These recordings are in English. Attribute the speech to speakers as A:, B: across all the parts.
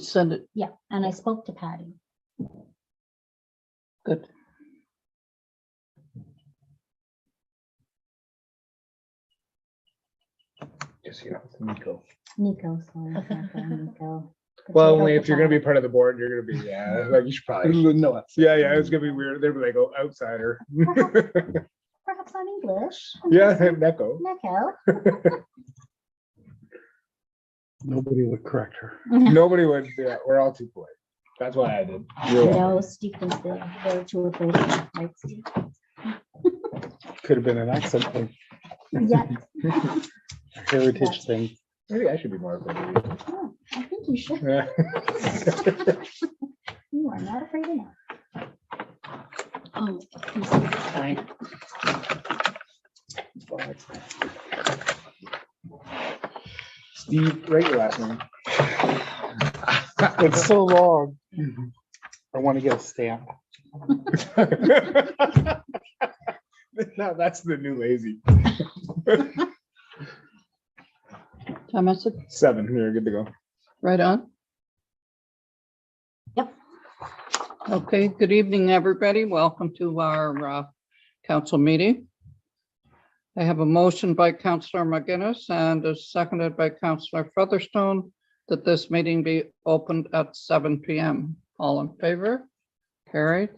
A: Send it.
B: Yeah, and I spoke to Patty.
A: Good.
C: Just, you know, Nico.
B: Nico, sorry, Nico.
C: Well,
B: Potato,
C: only if you're gonna be
B: potato.
C: part of the board, you're gonna be, yeah, like you should probably.
A: No,
C: Yeah, it's gonna be weird. They'll be like, oh, outsider.
B: Perhaps on English.
C: Yeah, Neko.
B: Nico.
A: nobody would correct her.
C: Nobody would, yeah, we're all too polite. That's why I did. You're welcome.
B: No, Steve thinks they're too afraid of me, right, Steve?
A: Could have been an accent thing,
B: Yeah,
A: a heritage thing.
C: Maybe I should be more afraid of
B: no, I think you should.
C: you. Yeah.
B: You are not afraid enough. Oh,
A: Fine.
C: Steve, write your last name.
A: It's so long. I want to get a stamp.
C: No, that's the new lazy.
A: Time is it?
C: 7, you're good to go.
A: Right on.
B: Yep.
A: Okay, good evening, everybody. Welcome to our council meeting. I have a motion by Councillor McGuinness and is seconded by Councillor Featherstone that this meeting be opened at 7 p.m. All in favor? Carried.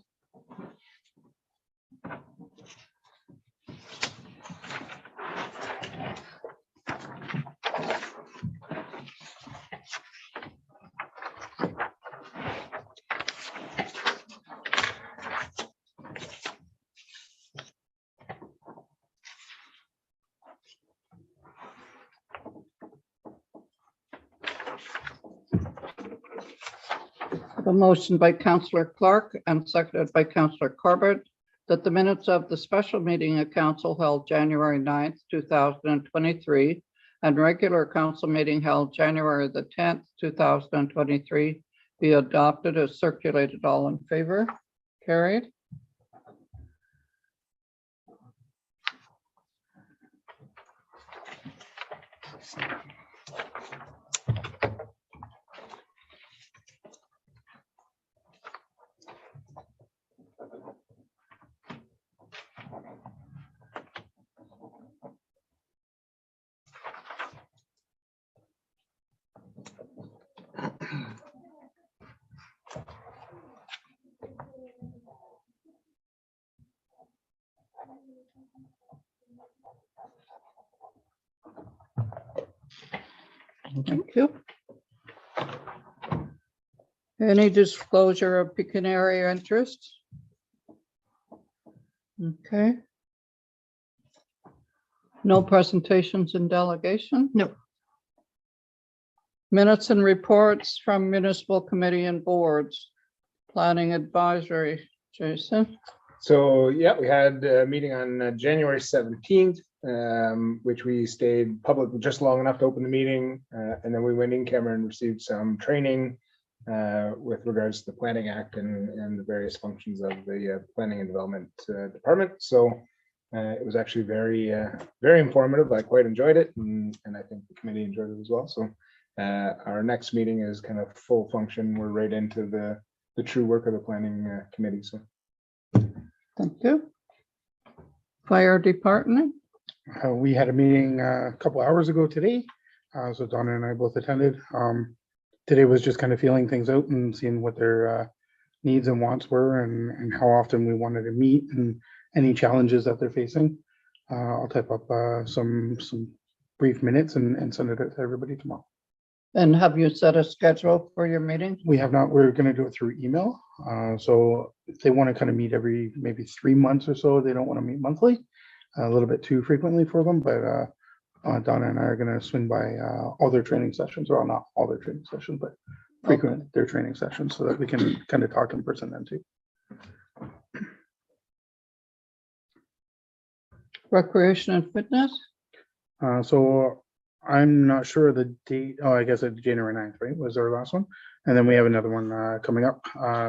A: A motion by Councillor Clark and seconded by Councillor Corbett that the minutes of the special meeting of council held January 9th, 2023, and regular council meeting held January the 10th, 2023, be adopted as circulated. All in favor? Carried. Thank you. Any disclosure of pecuniary interest? Okay. No presentations in delegation? No. Minutes and reports from municipal committee and boards. Planning advisory, Jason.
C: So, yeah, we had a meeting on January 17th, which we stayed public just long enough to open the meeting. And then we went in camera and received some training with regards to the Planning Act and the various functions of the Planning and Development Department. So it was actually very, very informative. I quite enjoyed it, and I think the committee enjoyed it as well. So our next meeting is kind of full function. We're right into the true work of the Planning Committee. So.
A: Thank you. Fire department.
D: We had a meeting a couple hours ago today. So Donna and I both attended. Today was just kind of feeling things out and seeing what their needs and wants were and how often we wanted to meet and any challenges that they're facing. I'll type up some brief minutes and send it out to everybody tomorrow.
A: And have you set a schedule for your meeting?
D: We have not. We're going to do it through email. So if they want to kind of meet every maybe 3 months or so, they don't want to meet monthly, a little bit too frequently for them. But Donna and I are going to swing by all their training sessions, well, not all their training sessions, but frequent their training sessions so that we can kind of talk in person then too.
A: Recreation and fitness.
D: So I'm not sure the date. Oh, I guess it's January 9th, right? Was our last one. And then we have another one coming up.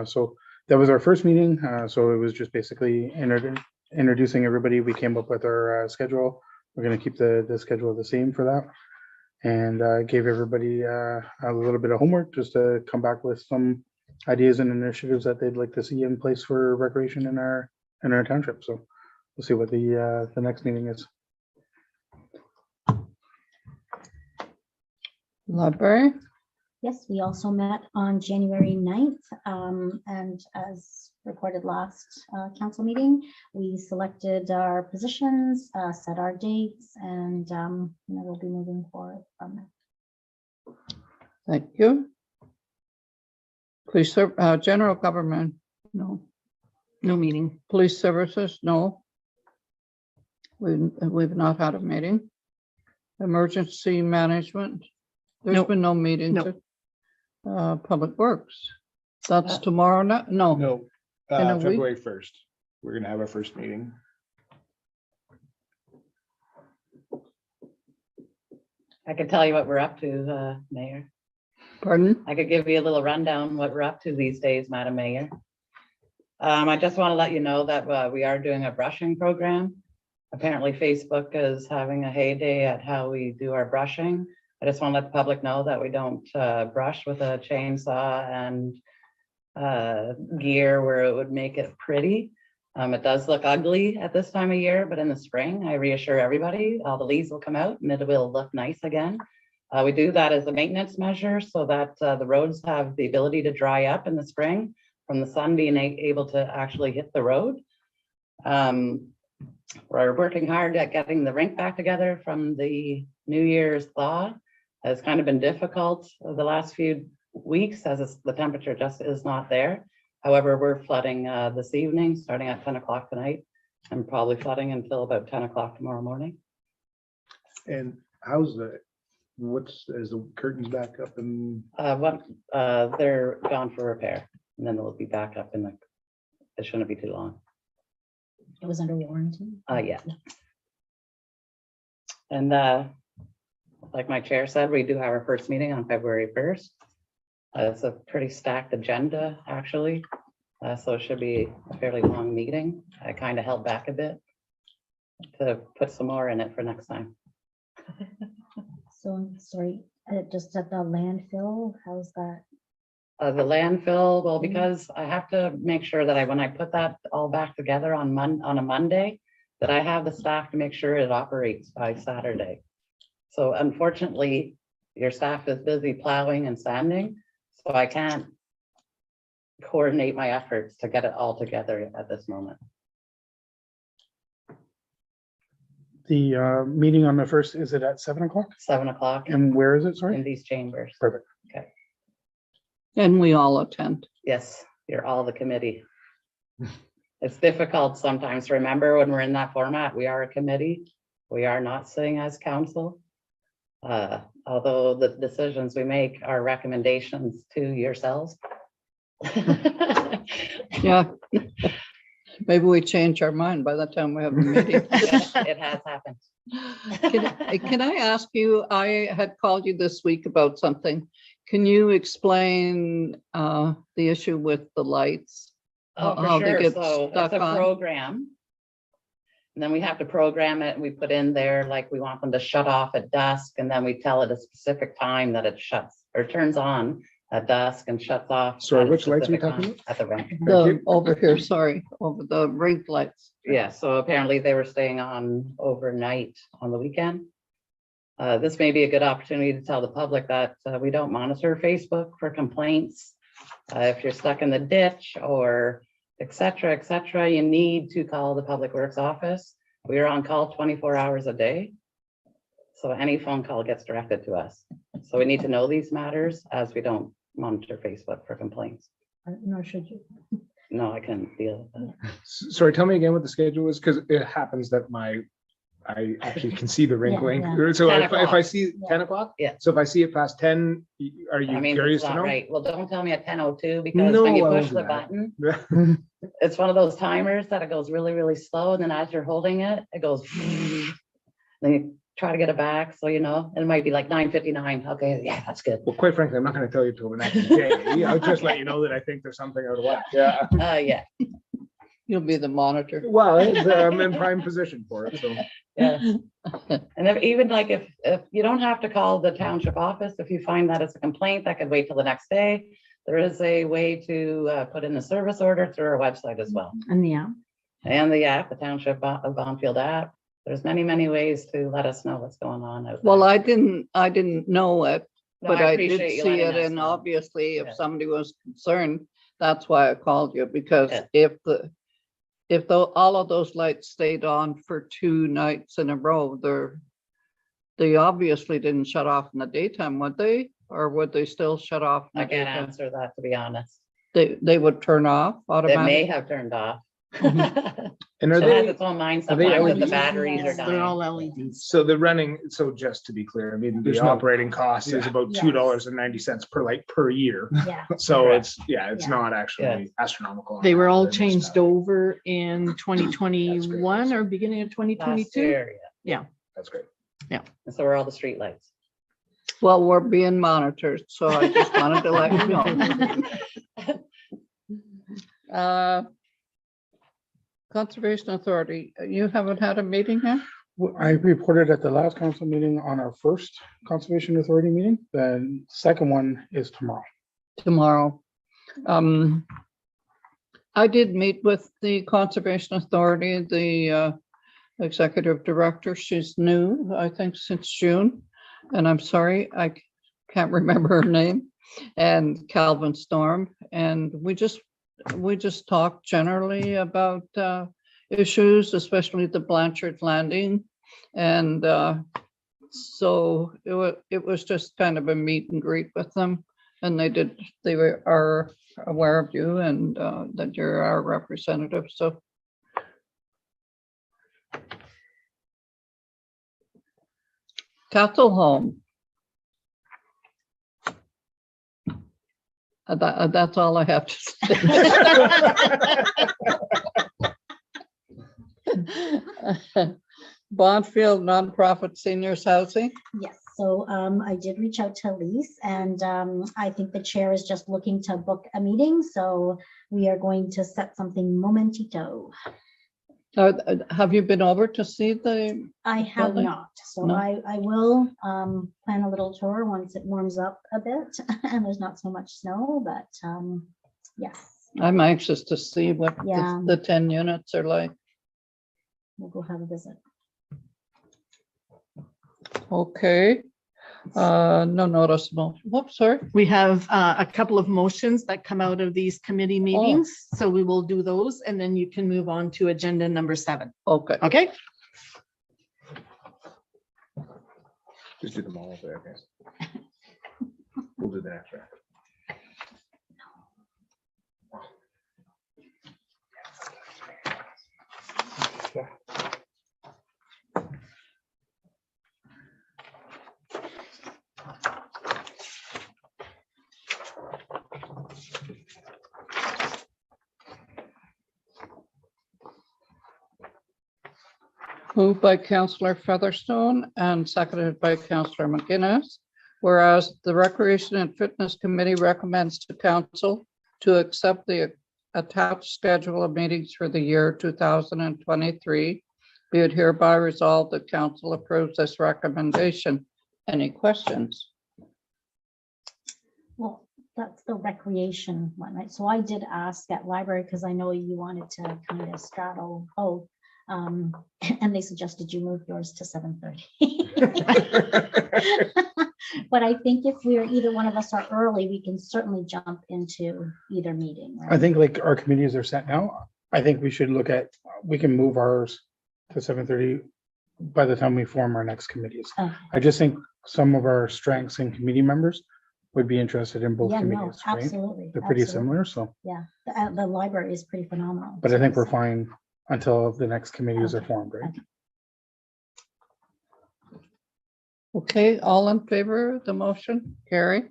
D: So that was our first meeting. So it was just basically introducing everybody. We came up with our schedule. We're going to keep the schedule the same for that. and gave everybody a little bit of homework just to come back with some ideas and initiatives that they'd like to see in place for recreation in our township. So we'll see what the next meeting is.
A: Library,
B: Yes, we also met on January 9th, and as reported last council meeting, we selected our positions, set our dates, and we'll be moving forward from there.
A: thank you. Police, general government, no.
E: No meeting.
A: Police services, no. We've not had a meeting. Emergency management, there's
E: Nope.
A: been no meeting.
E: Nope.
A: Public works, that's tomorrow night, no.
C: No,
A: In a week?
C: February 1st, we're gonna have our first meeting.
E: I could tell you what we're up to, Mayor.
A: Pardon?
E: I could give you a little rundown what we're up to these days, Madam Mayor. I just want to let you know that we are doing a brushing program. Apparently Facebook is having a heyday at how we do our brushing. I just want to let the public know that we don't brush with a chainsaw and gear where it would make it pretty. It does look ugly at this time of year, but in the spring, I reassure everybody, all the leaves will come out and it will look nice again. We do that as a maintenance measure so that the roads have the ability to dry up in the spring from the sun being able to actually hit the road. We're working hard at getting the rink back together from the New Year's thaw. It's kind of been difficult the last few weeks as the temperature just is not there. However, we're flooding this evening, starting at 10 o'clock tonight, and probably flooding until about 10 o'clock tomorrow morning.
C: And how's is the curtains back up and?
E: They're gone for repair, and then they'll be back up it shouldn't be too long.
B: It was under warranty.
E: Yeah. And like my chair said, we do have our first meeting on February 1st. It's a pretty stacked agenda, actually. So it should be a fairly long meeting. I kind of held back a bit to put some more in it for next time.
B: So, sorry, just at the landfill, how's that?
E: The landfill, well, because I have to make sure that when I put that all back together on a Monday, that I have the staff to make sure it operates by Saturday. So unfortunately, your staff is busy plowing and sanding, so I can't coordinate my efforts to get it all together at this moment.
D: The meeting on the 1st, is it at 7 o'clock?
E: 7 o'clock
D: And where is it?
E: in
D: Sorry.
E: these chambers.
D: Perfect.
A: And we all attend.
E: Yes, you're all the committee. It's difficult sometimes to remember when we're in that format. We are a committee. We are not sitting as council. Although the decisions we make are recommendations to yourselves.
A: Yeah. Maybe we change our mind by the time we have a meeting.
E: Yes, it has happened.
A: Can I ask you, I had called you this week about something. Can you explain the issue with the lights?
E: Oh,
A: How
E: for
A: they
E: sure.
A: get
E: So
A: stuck
E: it's a
A: on?
E: program. And then we have to program it and we put in there, like we want them to shut off at dusk, and then we tell it a specific time that it shuts or turns on at dusk and shuts off.
C: Sorry,
E: at a
C: which lights are we
E: specific
C: talking
E: time At the rink.
A: Over here, sorry, over the rink lights.
E: Yeah, so apparently they were staying on overnight on the weekend. This may be a good opportunity to tell the public that we don't monitor Facebook for complaints. If you're stuck in the ditch or et cetera, you need to call the Public Works office. We are on call 24 hours a day. So any phone call gets directed to us. So we need to know these matters as we don't monitor Facebook for complaints.
B: Nor should you.
E: No, I couldn't deal with that.
C: Sorry, tell me again what the schedule is, because it happens that I actually can see the rink
B: Yeah,
C: link.
B: yeah.
C: So
E: 10
C: if I
E: o'clock.
C: see
B: Yeah.
C: 10 o'clock?
E: Yeah.
C: So if I see it past 10, are
E: I
C: you
E: mean,
C: curious
E: it's
C: to
E: not
C: know?
E: right. Well, don't tell me at 10:02 because
C: No,
E: when you
C: I won't
E: push
C: do
E: the
C: that.
E: button, it's one of those timers that it goes really, really slow. And then as you're holding it, it goes. Then you try to get it back. So, and it might be like 9:59. Okay, yeah, that's good.
C: Well, quite frankly, I'm not going to tell you till the next day. I'll just let you know that I think there's something out of whack. Yeah.
E: Yeah.
A: You'll be the monitor.
C: Well, I'm in prime position for it. So
E: Yes. And even like if you don't have to call the township office, if you find that it's a complaint, that could wait till the next day. There is a way to put in a service order through our website as well.
F: And yeah,
E: And the app, the Township of Bonfield app. There's many, many ways to let us know what's going on out there.
A: Well, I didn't know it,
E: No,
A: but I
E: appreciate
A: did
E: you
A: see
E: letting
A: it,
E: us
A: and
E: know.
A: obviously if
E: Yeah.
A: somebody was concerned, that's why I called you, because
E: Yeah.
A: if all of those lights stayed on for 2 nights in a row, they obviously didn't shut off in the daytime, would they? Or would they still shut off? in
E: I
A: the
E: can't
A: daytime?
E: answer that, to be honest.
A: They would turn off
E: It may
A: automatically?
E: have turned off.
C: And are
E: It has
C: they,
E: its own mind
C: are they
E: sometimes if the
C: LEDs?
E: batteries are
F: yes, they're all
E: dying.
F: LEDs.
C: so the running, so just to be clear, I mean,
D: There's
C: the
D: no-
C: operating cost is
D: Yeah.
C: about
B: Yes.
C: $2.90 per light per year.
B: Yeah,
C: So
E: Correct.
C: it's
B: Yeah.
C: not actually astronomical. on
F: They were
C: that,
F: all
C: but just,
F: changed over in 2021
C: That's
F: or beginning of
E: Last
F: 2022.
E: year, yeah.
C: That's great.
E: And so are all the streetlights.
A: Well, we're being monitored, so I just wanted to let you know. Conservation Authority, you haven't had a meeting yet?
D: Well, I reported at the last council meeting on our first Conservation Authority meeting. The second one is tomorrow.
A: Tomorrow. I did meet with the Conservation Authority, the executive director. She's new, I think, since June. And I'm sorry, I can't remember her name. And Calvin Storm. And we just talked generally about issues, especially the Blanchard Landing. And so it was just kind of a meet and greet with them. And they are aware of you and that you're our representative, so. Castle Home. That's all I have to say. Bondfield Nonprofit Seniors Housing.
B: yes. So I did reach out to Elise, and I think the chair is just looking to book a meeting. So we are going to set something momentito.
A: Have you been over to see the,
B: I have
A: Building?
B: not, so
A: No.
B: I will plan a little tour once it warms up a bit and there's not so much snow, but yes,
A: I'm anxious to see what
B: Yeah.
A: the 10 units are like.
B: we'll go have a visit.
A: Okay. No noticeable. Whoops, sorry.
F: We have a couple of motions that come out of these committee meetings. So we will do those and then you can move on to agenda number 7.
A: Okay.
F: Okay?
C: Just do them all there, guys. We'll do the next round.
A: Moved by Councillor Featherstone and seconded by Councillor McGuinness. Whereas the Recreation and Fitness Committee recommends to council to accept the attached schedule of meetings for the year 2023. Be it hereby resolved that council approves this recommendation. Any questions?
B: Well, that's the recreation one, right? So I did ask at library because I know you wanted to kind of straddle both. And they suggested you move yours to 7:30. But I think if we're either one of us are early, we can certainly jump into either meeting.
D: I
B: right?
D: think like our committees are set now. I think we should look at, we can move ours to 7:30 by the time we form our next committees.
B: Okay.
D: I just think some of our strengths and committee members would be interested in both
B: Yeah, no,
D: committees, right?
B: absolutely.
D: They're pretty
B: absolutely.
D: similar, so,
B: Yeah, the library is pretty phenomenal.
D: but I think we're
B: So-
D: fine until the next committees are
B: Okay.
D: formed, right?
A: Okay, all in favor of the motion? Carrie?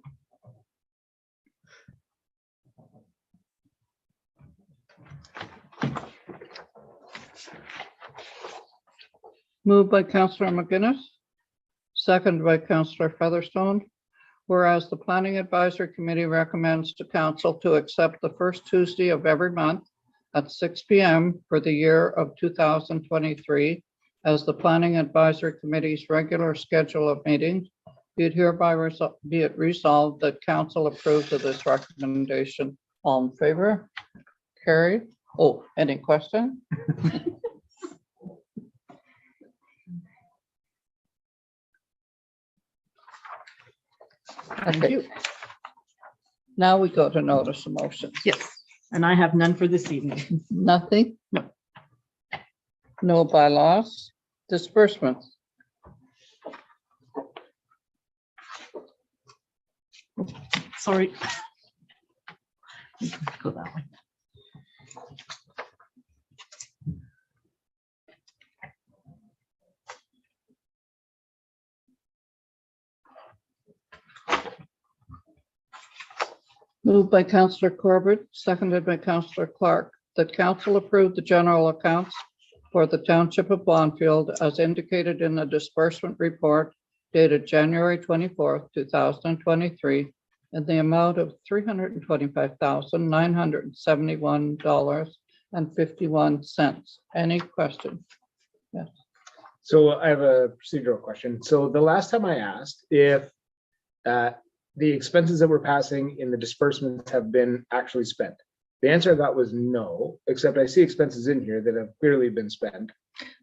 A: Moved by Councillor McGuinness, seconded by Councillor Featherstone. Whereas the Planning Advisory Committee recommends to council to accept the first Tuesday of every month at 6 p.m. for the year of 2023 as the Planning Advisory Committee's regular schedule of meetings. Be it hereby be it resolved that council approves of this recommendation. All in favor? Carried. Oh, any question?
F: Thank
A: Okay,
F: you.
A: now we go to notice of motion.
F: Yes, and I have none for this evening.
A: Nothing?
F: No.
A: No bylaws, disbursements.
F: Sorry. Go that way.
A: Moved by Councillor Corbett, seconded by Councillor Clark, that council approve the general accounts for the Township of Bonfield as indicated in the disbursement report dated January 24th, 2023, in the amount of $325,971.51. Any question?
C: So I have a procedural question. So the last time I asked if the expenses that we're passing in the disbursements have been actually spent. The answer I got was no, except I see expenses in here that have clearly been spent.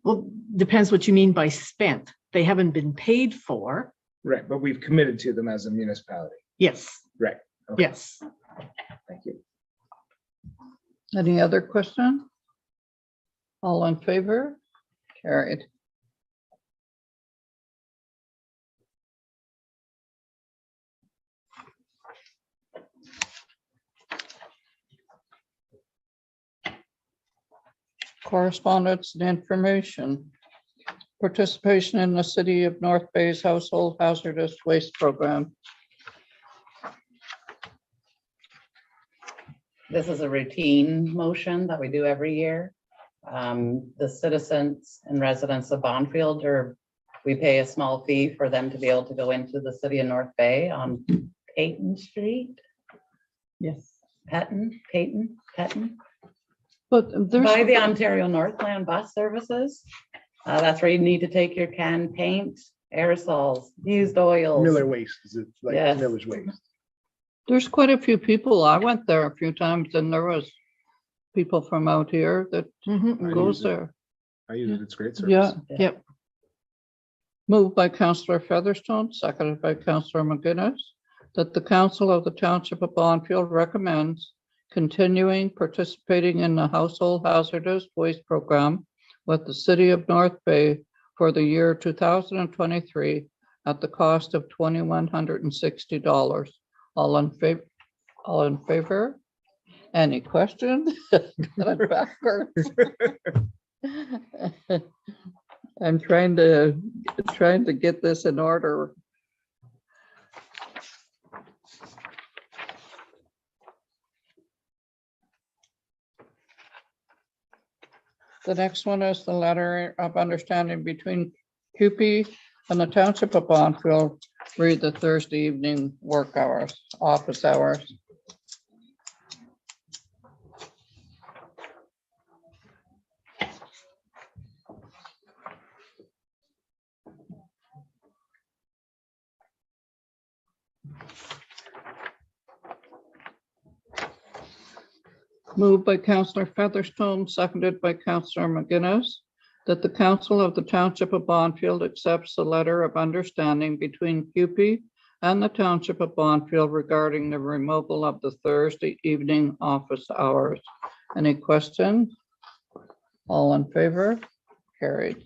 F: Well, depends what you mean by spent. They haven't been paid for.
C: Right, but we've committed to them as a municipality.
F: Yes,
C: Right. Okay,
F: yes.
C: thank you.
A: Any other question? All in favor? Carried. Correspondence and information. Participation in the City of North Bay's Household Hazardous Waste Program.
E: This is a routine motion that we do every year. The citizens and residents of Bonfield we pay a small fee for them to be able to go into the city of North Bay on Peyton Street.
F: Yes.
E: Peyton.
A: But
E: By the
A: there's,
E: Ontario Northland Bus Services. That's where you need to take your canned paint, aerosols, used oils.
C: Miller Waste, is it like
E: Yes.
C: Miller's Waste?
A: there's quite a few people. I went there a few times and there was people from out here that
F: Mhm.
A: goes there.
C: I use it, it's great service.
A: Yeah.
F: Yep.
A: Moved by Councillor Featherstone, seconded by Councillor McGuinness, that the council of the Township of Bonfield recommends continuing participating in the Household Hazardous Waste Program with the City of North Bay for the year 2023 at the cost of $2,160. All in favor? All in favor? Any questions? Got it backwards. I'm trying to get this in order. The next one is the letter of understanding between CUPE and the Township of Bonfield. Read the Thursday evening work hours, office hours. Moved by Councillor Featherstone, seconded by Councillor McGuinness, that the council of the Township of Bonfield accepts the letter of understanding between CUPE and the Township of Bonfield regarding the removal of the Thursday evening office hours. Any questions? All in favor? Carried.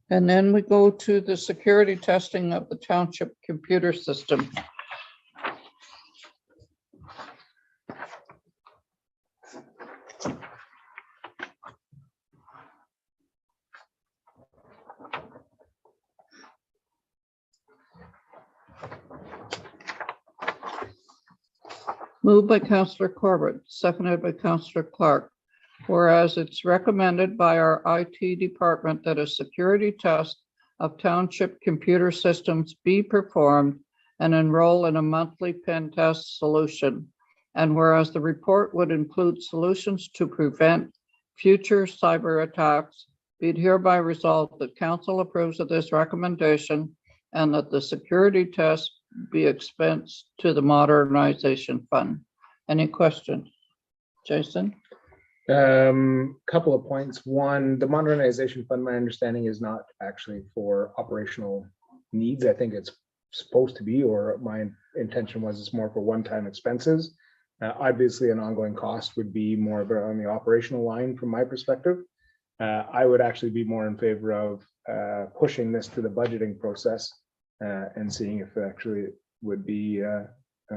A: And then we go to the security testing of the township computer system. Moved by Councillor Corbett, seconded by Councillor Clark. Whereas it's recommended by our IT department that a security test of township computer systems be performed and enroll in a monthly pen test solution. And whereas the report would include solutions to prevent future cyber attacks, be it hereby resolved that council approves of this recommendation and that the security test be expensed to the modernization fund. Any questions? Jason?
C: Couple of points. One, the modernization fund, my understanding is not actually for operational needs. I think it's supposed to be, or my intention was it's more for one-time expenses. Obviously, an ongoing cost would be more of on the operational line from my perspective. I would actually be more in favor of pushing this to the budgeting process and seeing if it actually would be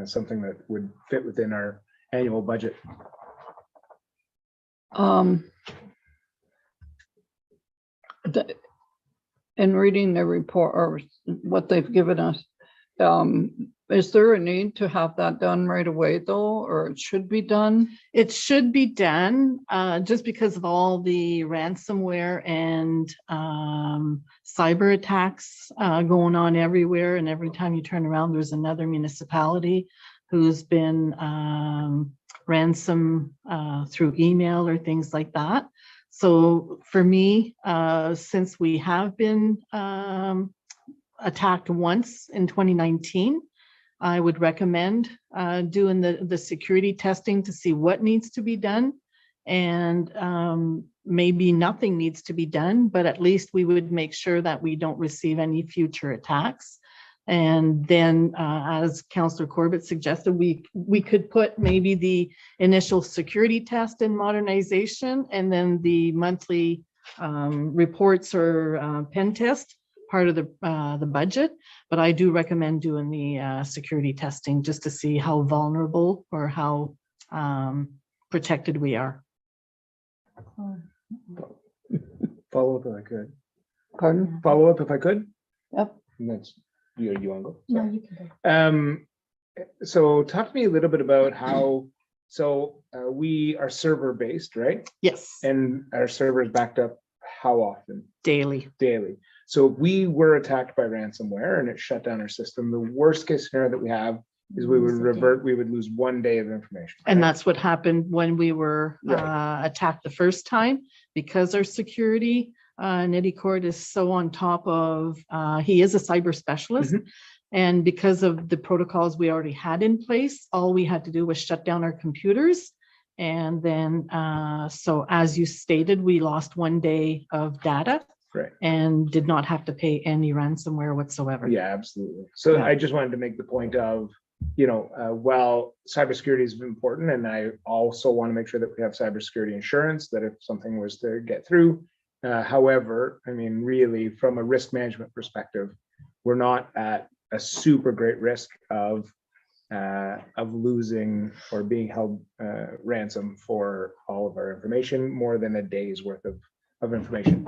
C: something that would fit within our annual budget.
A: In reading the report or what they've given us, is there a need to have that done right away though, or it should be done?
F: It should be done just because of all the ransomware and cyber attacks going on everywhere. And every time you turn around, there's another municipality who's been ransom through email or things like that. So for me, since we have been attacked once in 2019, I would recommend doing the security testing to see what needs to be done. And maybe nothing needs to be done, but at least we would make sure that we don't receive any future attacks. And then as Councillor Corbett suggested, we could put maybe the initial security test in modernization and then the monthly reports or pen test part of the budget. But I do recommend doing the security testing just to see how vulnerable or how protected we are.
C: Follow up if I could.
A: Pardon?
C: Follow up if I could.
A: Yep.
C: And that's you want to go?
B: No, you can go.
C: So talk to me a little bit about how, we are server based, right?
F: Yes,
C: And our server is backed up how often?
F: daily.
C: Daily. So if we were attacked by ransomware and it shut down our system, the worst case scenario that we have is we would revert, we would lose 1 day of information.
F: And
C: right?
F: that's what happened when we were
C: Right.
F: attacked the first time, because our security, Eddie Cord is so on top of, he is a cyber specialist.
C: Mhm.
F: And because of the protocols we already had in place, all we had to do was shut down our computers. And then, so as you stated, we lost 1 day of data.
C: Right.
F: And did not have to pay any ransomware whatsoever.
C: Yeah, absolutely. So
F: Yeah.
C: I just wanted to make the point of, while cybersecurity is important, and I also want to make sure that we have cybersecurity insurance, that if something was to get through. However, I mean, really, from a risk management perspective, we're not at a super great risk of losing or being held ransom for all of our information, more than a day's worth of information.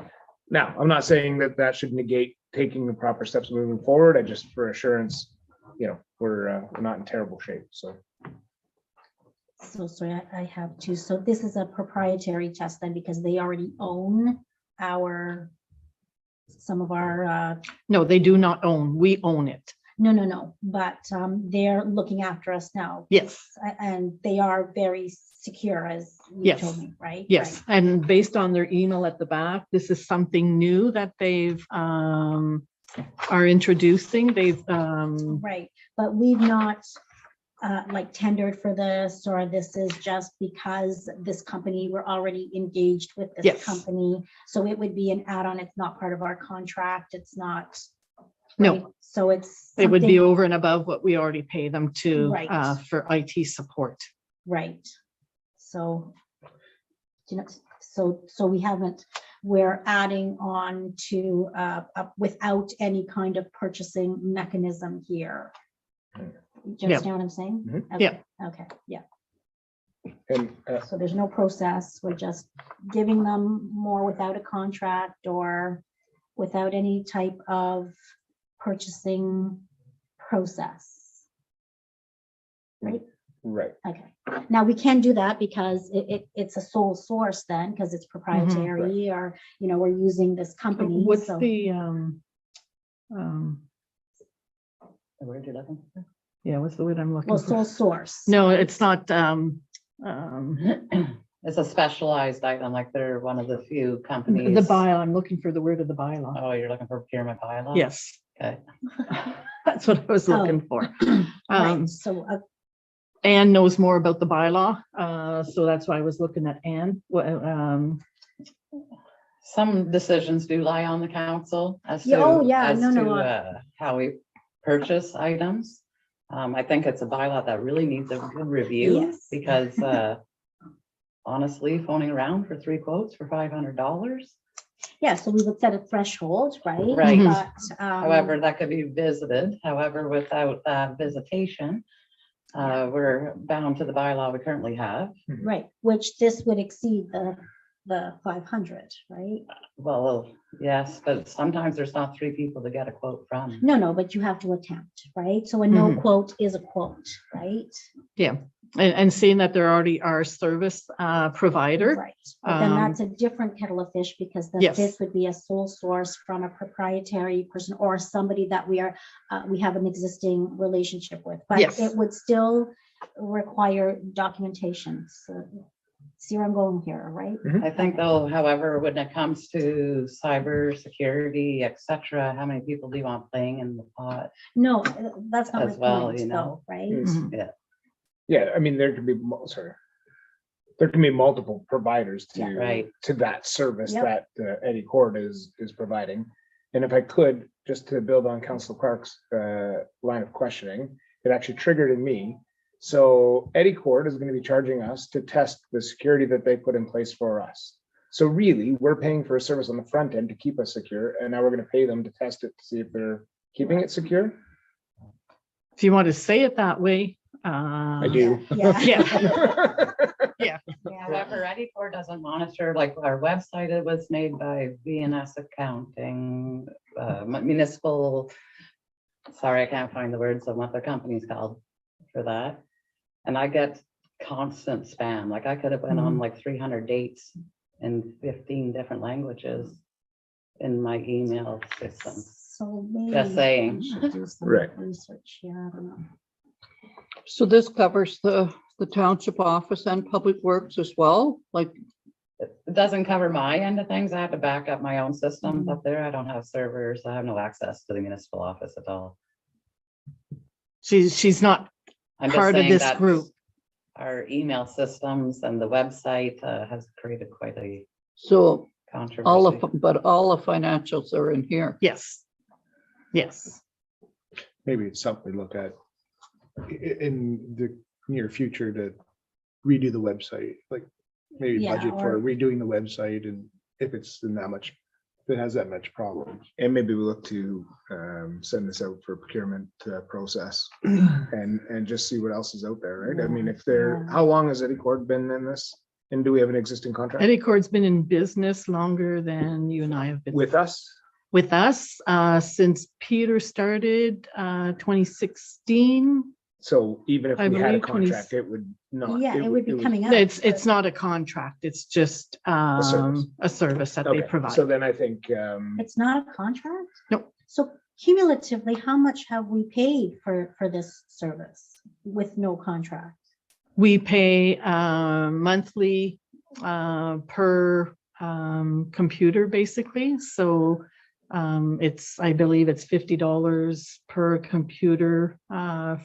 C: Now, I'm not saying that that should negate taking the proper steps moving forward. I just, for assurance, we're not in terrible shape. So
B: So sorry, I have to. So this is a proprietary test then because they already own some of our,
F: No, they do not own, we own it.
B: no, but they're looking after us now.
F: Yes.
B: And they are very secure, as you
F: Yes.
B: told me, right?
F: Yes, and based on their email at the back, this is something new that they've are introducing. They've
B: Right, but we've not like tendered for this, or this is just because this company, we're already engaged with this
F: Yes.
B: company. So it would be an add-on. It's not part of our contract. It's not.
F: No.
B: right? So it's.
F: it would be
B: something-
F: over and above what we already pay them to
B: Right.
F: for IT support.
B: Right. So, so we haven't, we're adding on to, without any kind of purchasing mechanism here. Do you
F: Yeah.
B: understand what I'm saying?
C: Mhm.
B: Okay,
F: Yeah.
B: Okay, yeah.
C: and
B: So there's no process. We're just giving them more without a contract or without any type of purchasing process. Right?
C: right.
B: Okay. Now we can do that because it's a sole source then, because it's proprietary or, we're using this company.
F: What's
B: so-
F: the
E: The word you're looking for?
F: Yeah, what's the word I'm looking
B: Well,
F: for?
B: sole source.
F: No, it's not,
E: It's a specialized item, like they're one of the few
F: the
E: companies.
F: bylaw, I'm looking for the word of the bylaw.
E: Oh, you're looking for procurement bylaw?
F: Yes,
E: Okay.
F: that's what I was looking for.
B: Right, so,
F: Anne knows more about the bylaw, so that's why I was looking at Anne.
E: Some decisions do lie on the council as
B: Yeah,
E: to,
B: oh, yeah,
E: as
B: no, no,
E: to how we purchase items. I think it's a bylaw that really needs a good review
B: Yes.
E: because honestly, phoning around for 3 quotes for $500.
B: yeah, so we would set a threshold, right?
E: Right.
B: But,
E: However, that could be visited. However, without visitation, we're bound to the bylaw we currently have.
B: right, which this would exceed the 500, right?
E: Well, yes, but sometimes there's not 3 people to get a quote from.
B: No, but you have to attempt, right? So a no
F: Mhm.
B: quote is a quote, right?
F: And seeing that there already are service provider.
B: Right, but then
F: Um,
B: that's a different kettle of fish because then
F: Yes.
B: this would be a sole source from a proprietary person or somebody that we have an existing relationship with. But
F: Yes.
B: it would still require documentation. So see where I'm going here, right?
E: I think though, however, when it comes to cyber security, et cetera, how many people do you want playing in the pot?
B: No, that's not
E: As
B: my
E: well,
B: point
E: you know.
B: though, right?
F: Mhm.
C: Yeah, I mean, there can be, there can be multiple providers
B: Yeah.
E: Right.
C: to that service
B: Yep.
C: that Eddie Cord is providing. And if I could, just to build on Council Clark's line of questioning, it actually triggered in me. So Eddie Cord is going to be charging us to test the security that they put in place for us. So really, we're paying for a service on the front end to keep us secure, and now we're going to pay them to test it to see if they're keeping it secure.
F: If you want to say it that way.
C: I do.
B: Yeah.
F: Yeah.
E: However, Eddie Core doesn't monitor, like our website, it was made by VNS Accounting, municipal. Sorry, I can't find the words of what their company's called for that. And I get constant spam. Like I could have went on like 300 dates in 15 different languages in my email system.
B: So maybe.
E: Just saying.
B: we should do some
C: Right.
B: Research, yeah, I don't know.
A: So this covers the township office and public works as well, like,
E: It doesn't cover my end of things. I have to back up my own systems up there. I don't have servers. I have no access to the municipal office at all.
F: She's not
E: I'm just
F: part of
E: saying
F: this
E: that
F: group.
E: our email systems and the website has created quite a
A: so all of,
E: controversy.
A: but all the financials are in here.
F: Yes. Yes.
G: Maybe it's something to look at in the near future to redo the website, like maybe
B: Yeah,
G: budget
B: or-
G: for redoing the website and if it's in that much, if it has that much problems.
C: And maybe we look to send this out for procurement process and just see what else is out there, right? I mean, if they're,
B: Yeah.
C: how long has Eddie Cord been in this? And do we have an existing contract
F: Eddie Cord's been in business longer than you and I have been.
C: with us?
F: With us, since Peter started, 2016.
C: So even if
F: I
C: we had a
F: believe 20
C: contract, it would not.
B: Yeah, it would be
C: was-
B: coming up.
F: It's not a contract, it's just
C: service.
F: a service that they
C: Okay,
F: provide.
C: so then I think,
B: It's not a contract?
F: Nope.
B: So cumulatively, how much have we paid for this service with no contract?
F: We pay monthly per computer, basically. So I believe it's $50 per computer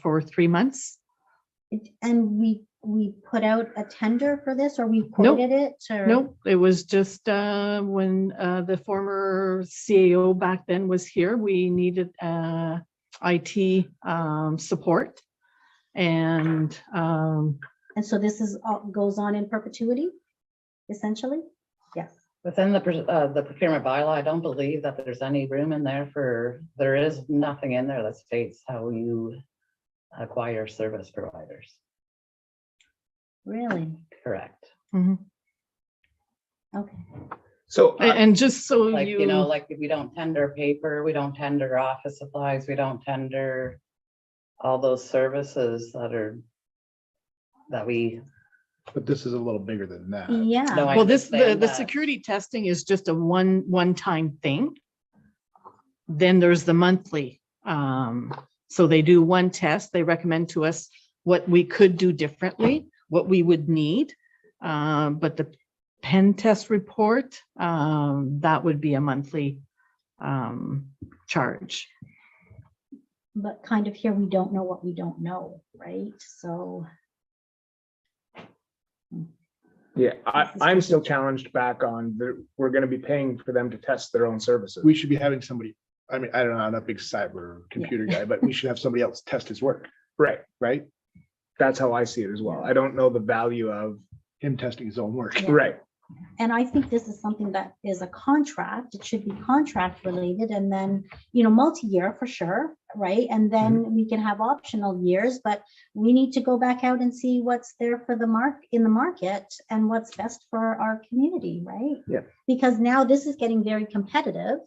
F: for 3 months.
B: And we put out a tender for this or we quoted it or?
F: Nope, it was just when the former CAO back then was here, we needed IT support. And
B: And so this is, goes on in perpetuity, essentially? Yes.
E: Within the procurement bylaw, I don't believe that there's any room in there there is nothing in there that states how you acquire service providers.
B: Really?
E: Correct.
F: mhm.
B: Okay.
C: so
F: And just so
E: Like,
F: you
E: you know, like we don't tender paper, we don't tender office supplies, we don't tender all those services that we,
G: But this is a little bigger than that.
B: Yeah.
E: No, I
F: well, the
E: understand that.
F: security testing is just a one-time thing. Then there's the monthly So they do one test, they recommend to us what we could do differently, what we would need. But the pen test report, that would be a monthly charge.
B: But kind of here, we don't know what we don't know, right? So.
C: Yeah, I'm still challenged back on we're gonna be paying for them to test their own services.
G: We should be having somebody, I mean, I don't know, I'm not a big cyber computer guy, but we should have somebody else test his work,
C: Right,
G: right?
C: that's how I see it as well. I don't know the value of,
G: Him testing his own work.
B: Yeah.
C: right,
B: And I think this is something that is a contract. It should be contract related and then, multi-year for sure, right? And then we can have optional years, but we need to go back out and see what's there for the in the market and what's best for our community, right?
C: Yeah.
B: Because now this is getting very competitive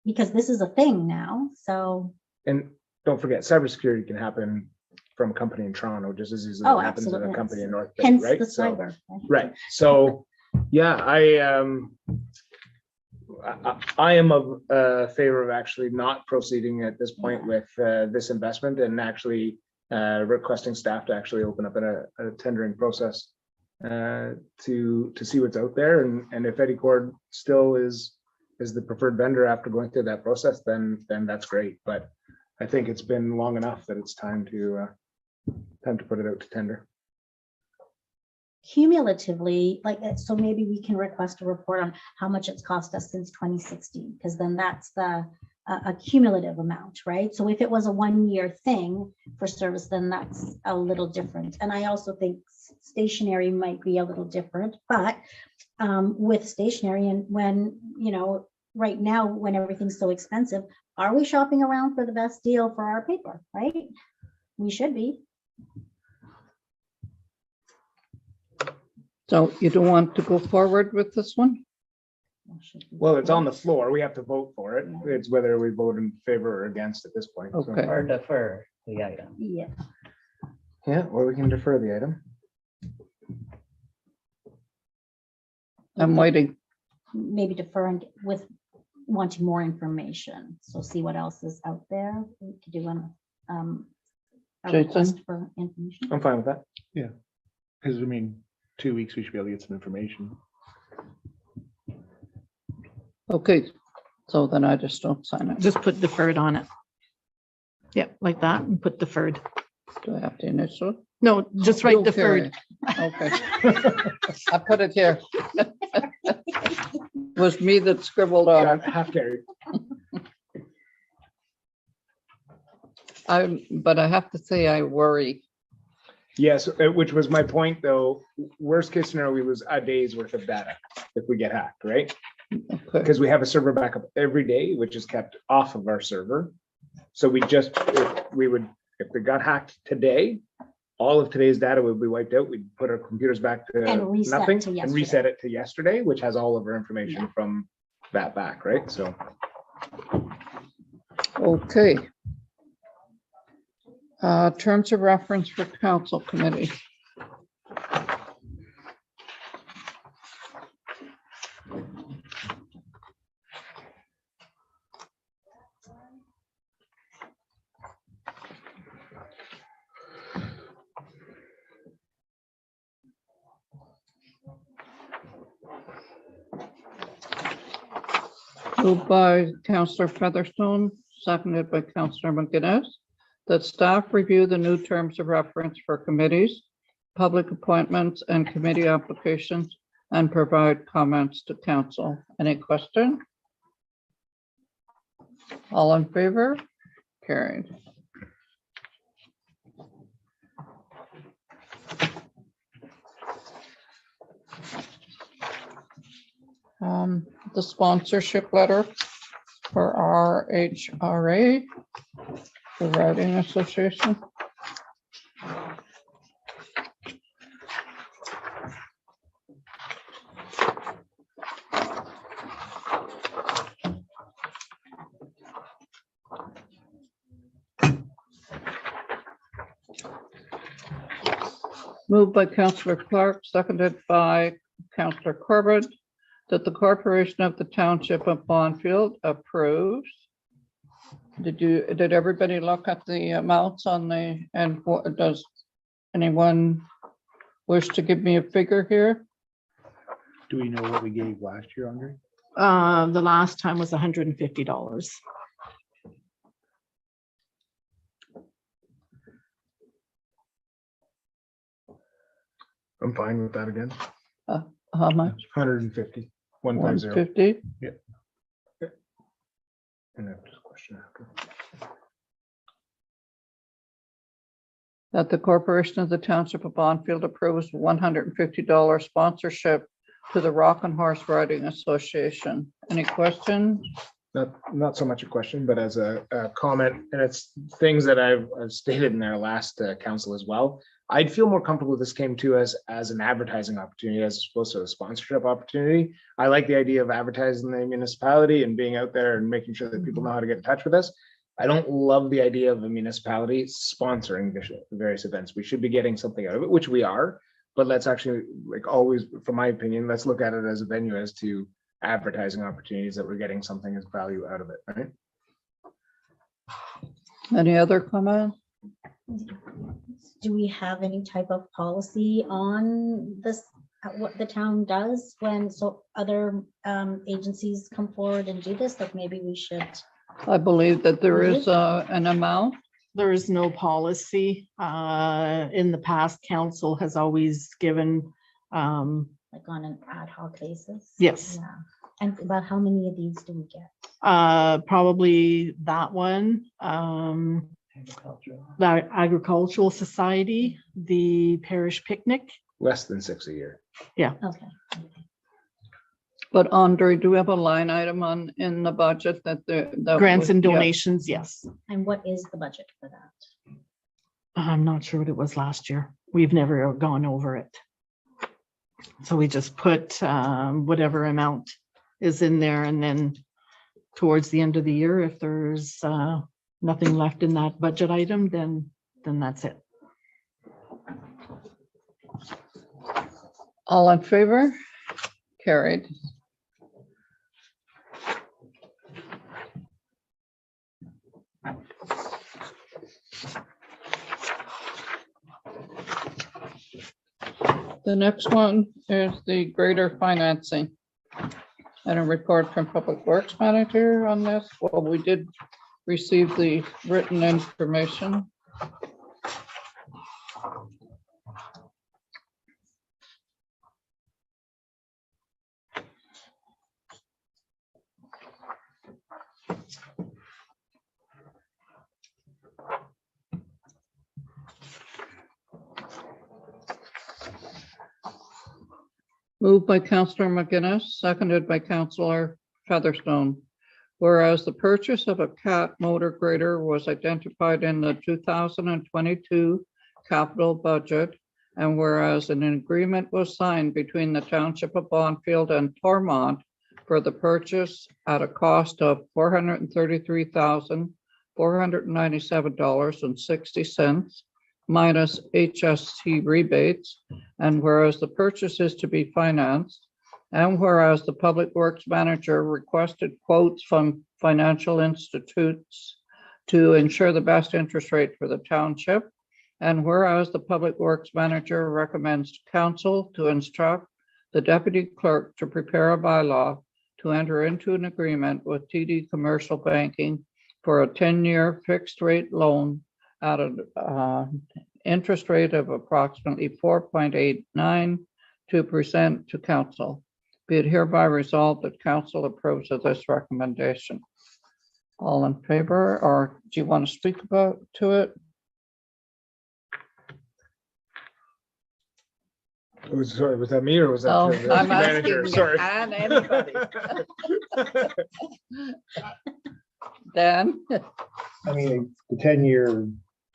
B: because this is a thing now. So,
C: and don't forget, cybersecurity can happen from a company in Toronto just as easily
B: Oh,
C: as it happens in a
B: absolutely.
C: company in North Bay,
B: hence
C: right?
B: the
C: So-
B: cyber.
C: Right, so, yeah, I am of favor of actually not proceeding at this point with this investment and actually requesting staff to actually open up a tendering process to see what's out there, and if Eddie Cord still is the preferred vendor after going through that process, then that's great, but I think it's been long enough that it's time to put it out to tender.
B: Cumulatively, so maybe we can request a report on how much it's cost us since 2016, because then that's the a cumulative amount, right? So if it was a 1-year thing for service, then that's a little different. And I also think stationary might be a little different, but with stationary and when, right now, when everything's so expensive, are we shopping around for the best deal for our paper, right? We should be.
A: So you don't want to go forward with this one?
C: Well, it's on the floor. We have to vote for it. It's whether we vote in favor or against at this point. So-
A: Okay.
E: Or defer the item.
B: Yeah.
C: Yeah, or we can defer the item.
A: I'm waiting.
B: Maybe deferring with wanting more information. So see what else is out there. We could do a
A: Jason?
B: request for information.
C: I'm fine with that.
G: Because I mean, 2 weeks, we should be able to get some information.
A: Okay, so then I just don't sign it.
F: Just put deferred on it. Yep, like that, and put deferred.
A: Do I have to initial?
F: No, just write
A: You'll
F: deferred.
A: carry. Okay. I put it here. Was me that scribbled on it.
C: Half carried.
A: But I have to say, I worry.
C: Yes, which was my point, though. Worst case scenario, we lose a day's worth of data if we get hacked, right?
A: Okay.
C: Because we have a server backup every day, which is kept off of our server. So if they got hacked today, all of today's data would be wiped out. We'd put our computers back to
B: And reset
C: nothing
B: to
C: and
B: yesterday.
C: reset it to yesterday, which has all of our information from that back, right? So.
A: Okay. Terms of reference for council committee. Moved by Councillor Featherstone, seconded by Councillor McGuinness, that staff review the new terms of reference for committees, public appointments, and committee applications, and provide comments to council. Any question? All in favor? Carried. The sponsorship letter for RHRA, the Writing Association. Moved by Councillor Clark, seconded by Councillor Corbett, that the Corporation of the Township of Bonfield approves Did everybody look at the amounts on the, and what does anyone wish to give me a figure here?
G: Do we know what we gave last year, Andre?
F: The last time was $150.
C: I'm fine with that again.
A: How much?
C: 150, 150.
A: 150?
C: And I have just a question after.
A: That the Corporation of the Township of Bonfield approves $150 sponsorship to the Rock and Horse Riding Association. Any questions?
C: Not so much a question, but as a comment, and it's things that I've stated in our last council as well. I'd feel more comfortable if this came to us as an advertising opportunity as opposed to a sponsorship opportunity. I like the idea of advertising the municipality and being out there and making sure that people know how to get in touch with us. I don't love the idea of a municipality sponsoring various events. We should be getting something out of it, which we are, but let's actually, like always, from my opinion, let's look at it as a venue as to advertising opportunities that we're getting something as value out of it, right?
A: Any other comments?
B: Do we have any type of policy on this, what the town does when other agencies come forward and do this? Like maybe we should.
A: I believe that there is an amount.
F: There is no policy. In the past, council has always given,
B: Like on an ad hoc basis?
F: Yes.
B: Yeah. And about how many of these do we get?
F: probably that one. The Agricultural Society, the Parish Picnic.
C: Less than 6 a year.
B: Okay.
A: But Andre, do we have a line item in the budget that
F: Grants and
A: yeah.
F: donations, yes.
B: And what is the budget for that?
F: I'm not sure what it was last year. We've never gone over it. So we just put whatever amount is in there, and then towards the end of the year, if there's nothing left in that budget item, then that's it.
A: All in favor? Carried. The next one is the greater financing. And a report from Public Works Manager on this. Well, we did receive the written information. Moved by Councillor McGinnis, seconded by Councillor Featherstone. Whereas the purchase of a CAT motor grader was identified in the 2022 capital budget, and whereas an agreement was signed between the Township of Bonfield and Tormont for the purchase at a cost of $433,497.60 minus HST rebates, and whereas the purchase is to be financed, and whereas the Public Works Manager requested quotes from financial institutes to ensure the best interest rate for the township, and whereas the Public Works Manager recommends council to instruct the Deputy Clerk to prepare a bylaw to enter into an agreement with TD Commercial Banking for a 10-year fixed rate loan at an interest rate of approximately 4.892% to council. Be it hereby resolved that council approves of this recommendation. All in favor, or do you want to speak to it?
C: Sorry, was that me or was that
A: Oh,
C: the
A: I'm
C: manager?
A: asking
C: Sorry.
A: and anybody. Dan?
G: I mean, the 10-year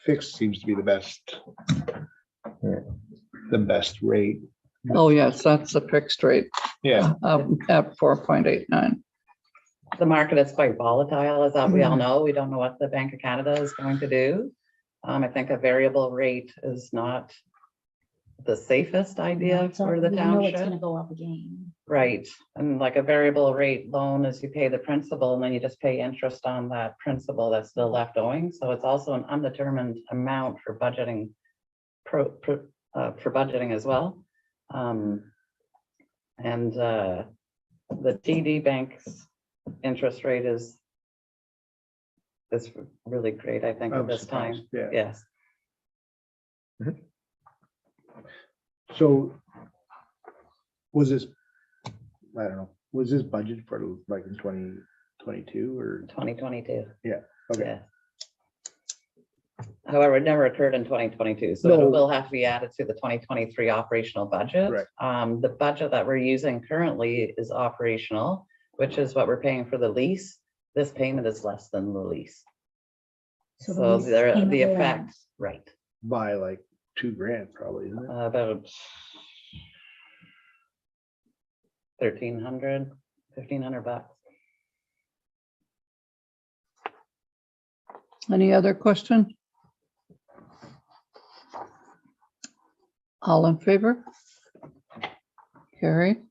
G: fixed seems to be the best rate.
A: Oh, yes, that's a fixed rate
G: Yeah.
A: at 4.89.
E: The market is quite volatile, as we all know. We don't know what the Bank of Canada is going to do. I think a variable rate is not the safest idea
B: So
E: for the
B: we know it's gonna
E: township.
B: go up again.
E: Right, and like a variable rate loan is you pay the principal and then you just pay interest on that principal that's still left owing. So it's also an undetermined amount for budgeting for budgeting as well. And the TD Bank's interest rate is really great, I think, at
G: I'm
E: this time.
G: surprised, yeah.
E: Yes.
G: So was this, I don't know, was this budget for like in 2022 or?
E: 2022.
G: Yeah, okay.
E: Yeah. However, it never occurred in 2022, so
G: No.
E: it will have to be added to the 2023 operational budget.
G: Right.
E: The budget that we're using currently is operational, which is what we're paying for the lease. This payment is less than the lease.
B: So the
E: So
B: lease
E: there,
B: payment
E: the
B: will
E: effect,
B: end.
E: right,
G: By like $2,000 probably, isn't it?
E: about 1,300, 1,500 bucks.
A: Any other question? All in favor? Carrie?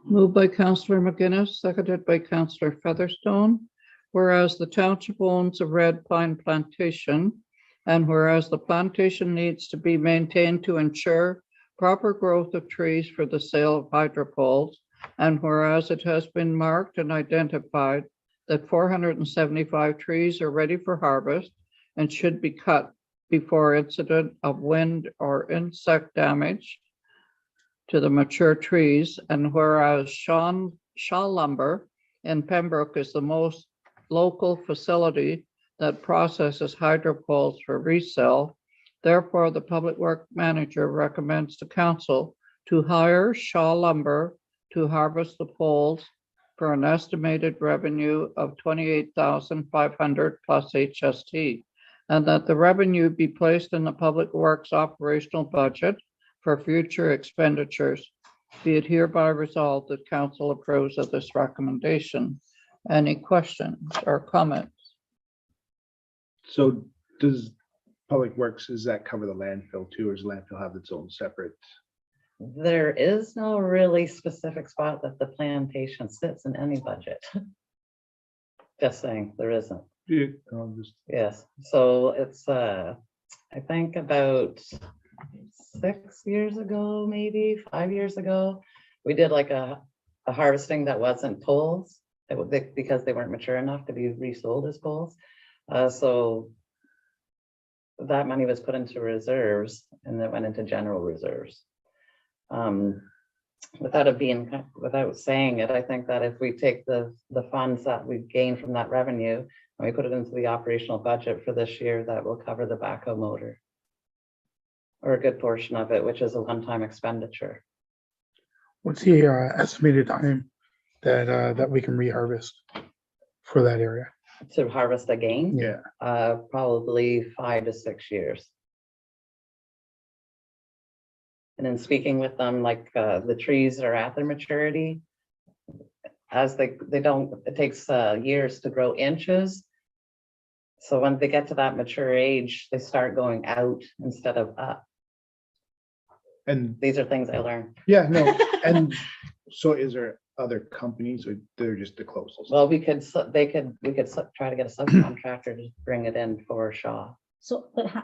A: Moved by Counselor McGinnis, seconded by Counselor Featherstone. Whereas the township owns a red pine plantation, and whereas the plantation needs to be maintained to ensure proper growth of trees for the sale of hydropoles, and whereas it has been marked and identified that 475 trees are ready for harvest and should be cut before incident of wind or insect damage to the mature trees, and whereas Shaw Lumber in Pembroke is the most local facility that processes hydropoles for resale, therefore the Public Works Manager recommends to council to hire Shaw Lumber to harvest the poles for an estimated revenue of $28,500 plus HST, and that the revenue be placed in the Public Works operational budget for future expenditures. Be it hereby resolved that council approves of this recommendation. Any questions or comments?
G: So does Public Works, does that cover the landfill too, or does landfill have its own separate?
E: There is no really specific spot that the plantation sits in any budget. Just saying, there isn't.
G: Yeah,
E: Yes, so it's, I think about 6 years ago, maybe 5 years ago, we did like a harvesting that wasn't poles, because they weren't mature enough to be resold as poles. So that money was put into reserves and it went into general reserves. Without saying it, I think that if we take the funds that we gain from that revenue and we put it into the operational budget for this year, that will cover the backhoe motor, or a good portion of it, which is a one-time expenditure.
D: What's the estimated time that we can reharvest for that area?
E: To harvest again,
D: Yeah,
E: probably 5 to 6 years. And then speaking with them, like the trees are at their maturity, as they don't, it takes years to grow inches. So when they get to that mature age, they start going out instead of up.
G: and
E: These are things I learned.
G: yeah, no, and so is there other companies or they're just the closest?
E: Well, we could try to get a subcontractor to bring it in for Shaw.
B: So, but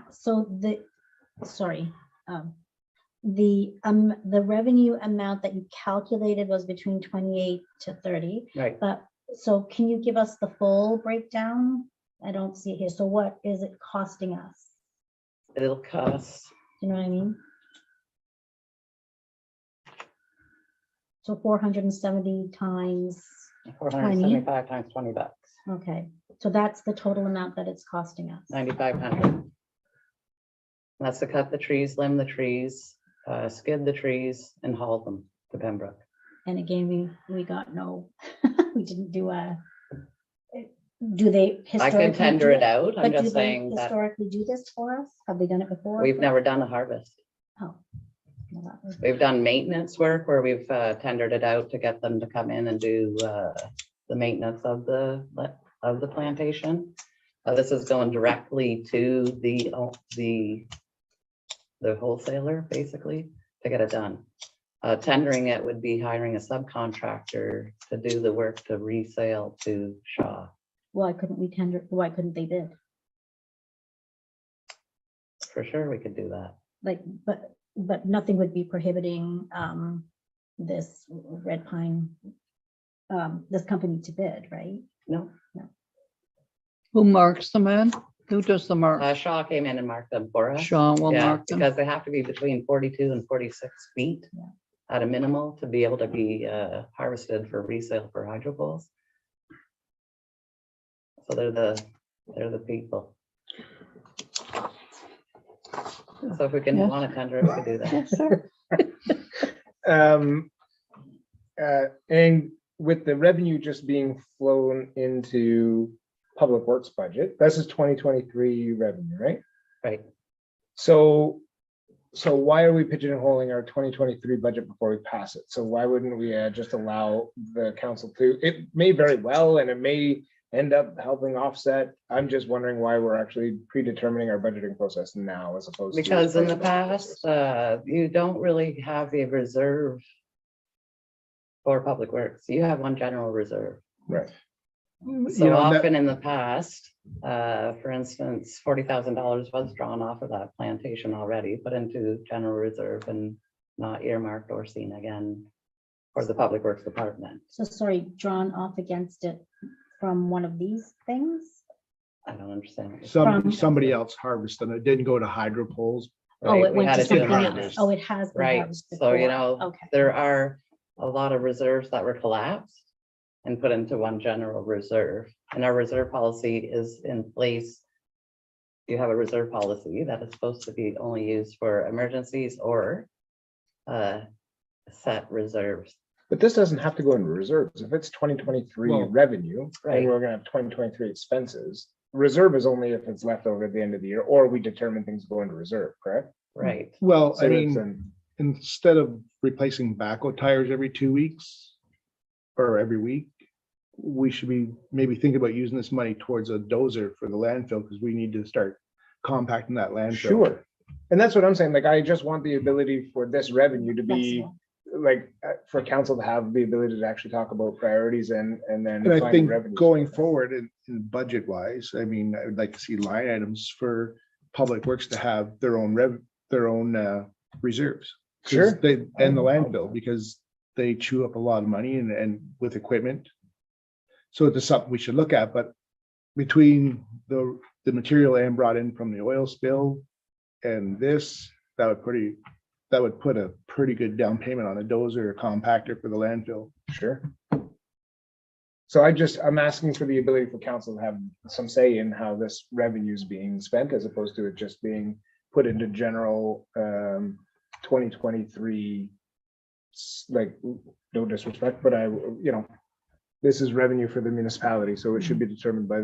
B: the revenue amount that you calculated was between 28 to 30,
E: Right.
B: but so can you give us the full breakdown? I don't see it here. So what is it costing us?
E: It'll cost,
B: Do you know what I mean? So 470 times,
E: 475 times 20 bucks,
B: okay. So that's the total amount that it's costing us.
E: 9,500. That's to cut the trees, limb the trees, skid the trees and haul them to Pembroke.
B: And again, we got no, we didn't do do they
E: I
B: historically?
E: can tender
B: do
E: it out. I'm
B: But do
E: just
B: they
E: saying that
B: historically do this for us? Have they done it before?
E: we've never done a harvest.
B: Oh. Well, that was-
E: We've done maintenance work where we've tendered it out to get them to come in and do the maintenance of the plantation. This is going directly to the wholesaler, basically, to get it done. Tendering it would be hiring a subcontractor to do the work to resale to Shaw.
B: Why couldn't we tender, why couldn't they bid?
E: For sure, we could do that.
B: Like, but nothing would be prohibiting this Red Pine, this company to bid, right?
E: No,
A: Who marks them in? Who does the mark?
E: Shaw came in and marked them for us.
A: Sean will
E: Yeah,
A: mark them.
E: because they have to be between 42 and 46 feet
B: Yeah.
E: at a minimal to be able to be harvested for resale for hydro poles. So they're the people. So if we can
A: Yes.
E: want to tender, it, we could do that.
A: Yes, sir.
C: And with the revenue just being flown into Public Works budget, this is 2023 revenue, right?
E: Right.
C: So why are we pigeonholing our 2023 budget before we pass it? So why wouldn't we just allow the council to, it may very well, and it may end up helping offset. I'm just wondering why we're actually predetermining our budgeting process now as opposed to.
E: Because in the
C: budgeting
E: past,
C: process.
E: you don't really have a reserve for Public Works. You have one general reserve.
C: Right.
E: So often in the past, for instance, $40,000 was drawn off of that plantation already, put into general reserve and not earmarked or seen again for the Public Works Department.
B: So sorry, drawn off against it from one of these things?
E: I don't understand. what you're
B: From-
G: Somebody else harvested. It didn't go to hydro poles.
B: Oh,
E: Right,
B: it
E: we
B: went
E: had
B: to
E: to do
B: something else.
E: harvest.
B: Oh, it has been
E: Right,
B: harvested
E: so you
B: before.
E: know,
B: Okay.
E: there are a lot of reserves that were collapsed and put into one general reserve. And our reserve policy is in place. You have a reserve policy that is supposed to be only used for emergencies or set reserves.
C: But this doesn't have to go into reserves. If it's 2023
G: Well,
C: revenue,
E: right.
C: and we're gonna have 2023 expenses, reserve is only if it's left over at the end of the year, or we determine things go into reserve, correct?
E: Right,
G: Well,
C: So
G: I
C: it's
G: mean,
C: an-
G: instead of replacing backhoe tires every 2 weeks or every week, we should be maybe thinking about using this money towards a dozer for the landfill because we need to start compacting that landfill.
C: Sure. And that's what I'm saying, like, I just want the ability for this revenue to be,
B: Flexible.
C: like, for council to have the ability to actually talk about priorities and then.
G: And I
C: find
G: think
C: revenue
G: going
C: sources.
G: forward in budget wise, I mean, I would like to see line items for Public Works to have their own reserves. 'Cause
C: Sure.
G: They, and the landfill, because they chew up a lot of money and with equipment. So it's something we should look at, but between the material Ann brought in from the oil spill and this, that would put a pretty good down payment on a dozer or compactor for the landfill.
C: Sure. So I'm asking for the ability for council to have some say in how this revenue is being spent as opposed to it just being put into general 2023. Like, no disrespect, but this is revenue for the municipality, so it should be determined by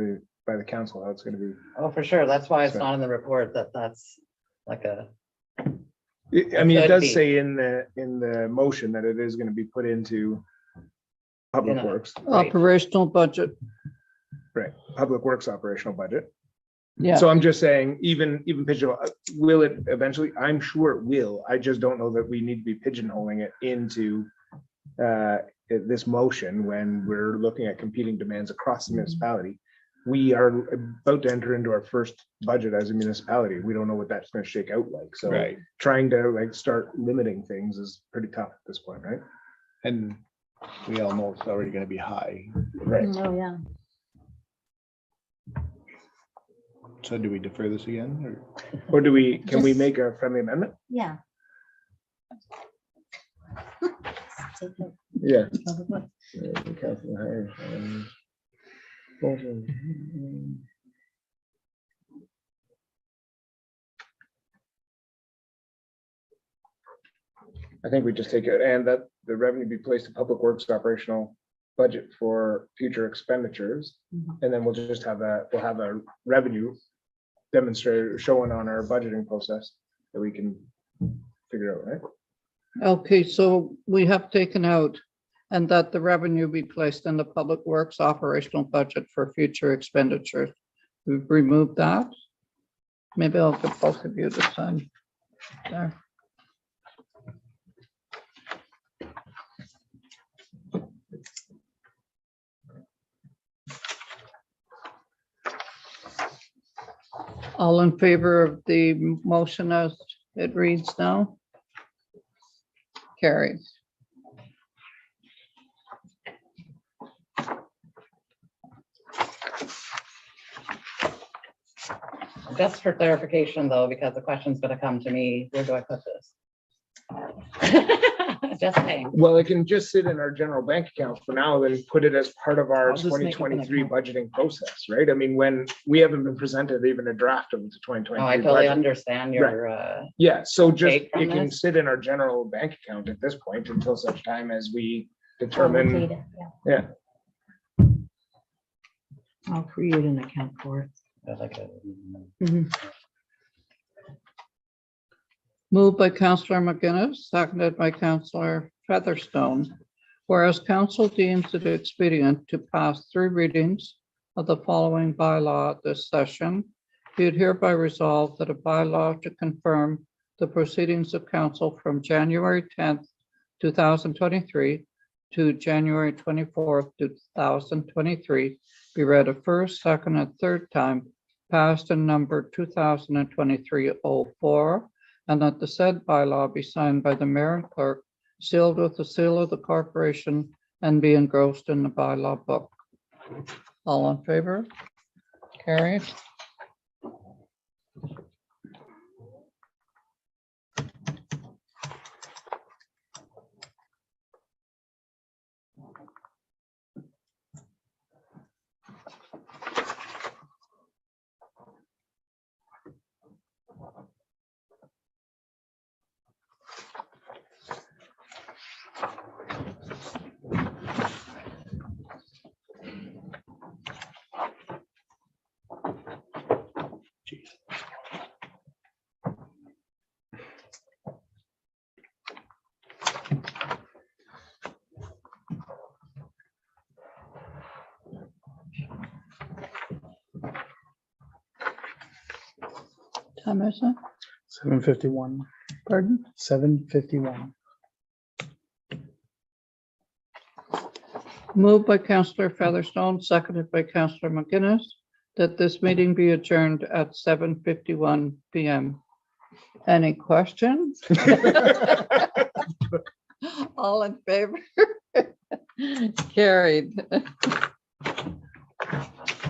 C: the council how it's gonna be.
E: oh, for sure, that's why it's
C: So-
E: not in the report that's like a,
C: I mean, it
E: could
C: does
E: be.
C: say in the motion that it is gonna be put into Public
E: Yeah.
C: Works,
E: Right.
A: Operational budget.
C: right, Public Works operational budget.
A: Yeah,
C: So I'm just saying, even pigeonhole, will it eventually? I'm sure it will. I just don't know that we need to be pigeonholing it into this motion when we're looking at competing demands across the municipality. We are about to enter into our first budget as a municipality. We don't know what that's gonna shake out like. So
G: Right.
C: trying to start limiting things is pretty tough at this point, right?
G: And we all know it's already gonna be high.
C: Right.
B: Oh, yeah.
G: So do we defer this again or?
C: Or can we
B: Just-
C: make a friendly amendment?
B: Yeah. Take the
C: Yeah.
B: Public Works.
C: I think we just take it and that the revenue be placed in Public Works operational budget for future expenditures.
F: Mhm.
C: And then we'll just have we'll have a revenue demonstrator showing on our budgeting process that we can figure out, right?
A: Okay, so we have taken out and that the revenue be placed in the Public Works operational budget for future expenditures. We've removed that. Maybe I'll get both of you to sign there. All in favor of the motion as it reads now? Carried.
E: Just for clarification though, because the question's gonna come to me, where do I put this? Just saying.
C: Well, it can just sit in our general bank account for now and put it as part of our
F: I'll just make up an
C: 2023
F: account.
C: budgeting process, right? I mean, when we haven't been presented even a draft of the 2023
E: Oh, I totally
C: budget.
E: understand your,
C: Yeah, so just,
E: Take from
C: it can
E: this?
C: sit in our general bank account at this point until such time as we determine.
B: Allocate it, yeah.
F: I'll create an account for it.
E: like a-
F: Mhm.
A: Moved by Councillor McGinnis, seconded by Councillor Featherstone. Whereas council deems it expedient to pass 3 readings of the following bylaw at this session, be it hereby resolved that a bylaw to confirm the proceedings of council from January 10th, 2023 to January 24th, 2023 be read a first, second, and third time, passed in number 2023-04, and that the said bylaw be signed by the mayor and clerk, sealed with the seal of the corporation, and be engrossed in the bylaw book. All in favor? Carried. Time is it?
D: 7:51.
A: Pardon?
D: 7:51.
A: Moved by Councillor Featherstone, seconded by Councillor McGinnis, that this meeting be adjourned at 7:51 PM. Any questions? All in favor? Carried.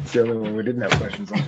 C: It's the only one we didn't have questions on.